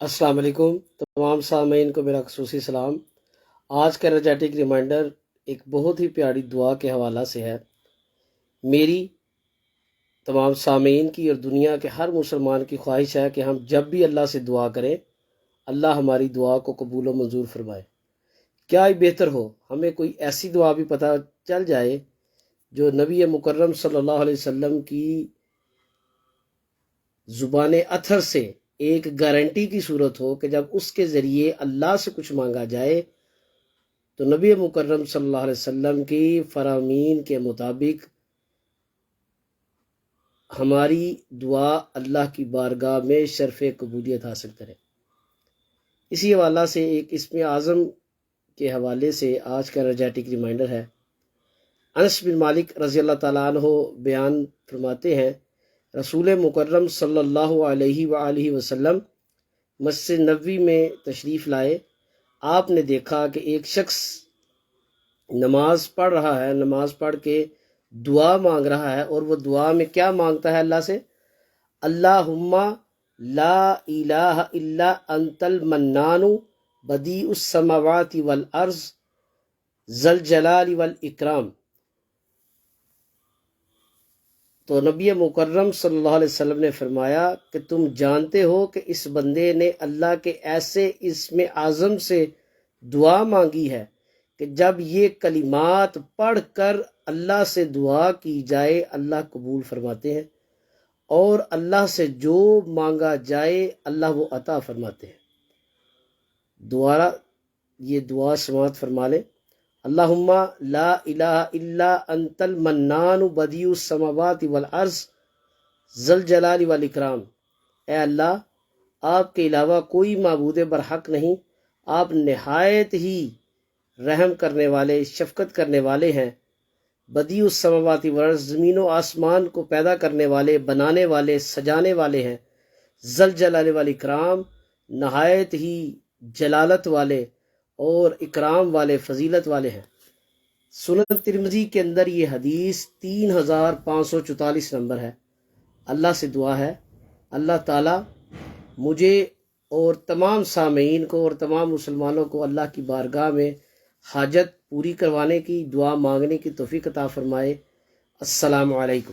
السلام علیکم تمام سامعین کو میرا خصوصی سلام۔ آج کا انرجیٹک ریمائنڈر ایک بہت ہی پیاری دعا کے حوالہ سے ہے۔ میری تمام سامعین کی اور دنیا کے ہر مسلمان کی خواہش ہے کہ ہم جب بھی اللہ سے دعا کریں اللہ ہماری دعا کو قبول و منظور فرمائے۔ کیا ہی بہتر ہو ہمیں کوئی ایسی دعا بھی پتہ چل جائے جو نبی مکرم صلی اللہ علیہ وسلم کی زبان اطہر سے ایک گارنٹی کی صورت ہو کہ جب اس کے ذریعے اللہ سے کچھ مانگا جائے تو نبی مکرم صلی اللہ علیہ وسلم کی فرامین کے مطابق ہماری دعا اللہ کی بارگاہ میں شرف قبولیت حاصل کرے۔ اسی حوالہ سے ایک اسم اعظم کے حوالے سے آج کا انرجیٹک ریمائنڈر ہے۔ انس بن مالک رضی اللہ تعالیٰ عنہ بیان فرماتے ہیں، رسول مکرم صلی اللہ علیہ وآلہ وسلم مسجد نبوی میں تشریف لائے۔ آپ نے دیکھا کہ ایک شخص نماز پڑھ رہا ہے، نماز پڑھ کے دعا مانگ رہا ہے، اور وہ دعا میں کیا مانگتا ہے اللہ سے؟ اللہم لا الہ الا انت المنان بدیع السماوات والارض ذی الجلال والاکرام۔ تو نبی مکرم صلی اللہ علیہ وسلم نے فرمایا کہ تم جانتے ہو کہ اس بندے نے اللہ کے ایسے اسم اعظم سے دعا مانگی ہے کہ جب یہ کلمات پڑھ کر اللہ سے دعا کی جائے اللہ قبول فرماتے ہیں، اور اللہ سے جو مانگا جائے اللہ وہ عطا فرماتے ہیں۔ دوبارہ یہ دعا سماعت فرما لیں۔ اللہم لا الہ الا انت المنان بدیع السماوات والارض ذی الجلال والاکرام۔ اے اللہ، آپ کے علاوہ کوئی معبود برحق نہیں، آپ نہایت ہی رحم کرنے والے، شفقت کرنے والے ہیں۔ بدیع السماوات والارض، زمین و آسمان کو پیدا کرنے والے، بنانے والے، سجانے والے ہیں۔ ذی الجلال والاکرام، نہایت ہی جلالت والے اور اکرام والے، فضیلت والے ہیں۔ سنن ترمذی کے اندر یہ حدیث 3544 نمبر ہے۔ اللہ سے دعا ہے اللہ تعالیٰ مجھے اور تمام سامعین کو اور تمام مسلمانوں کو اللہ کی بارگاہ میں حاجت پوری کروانے کی، دعا مانگنے کی توفیق عطا فرمائے۔ السلام علیکم۔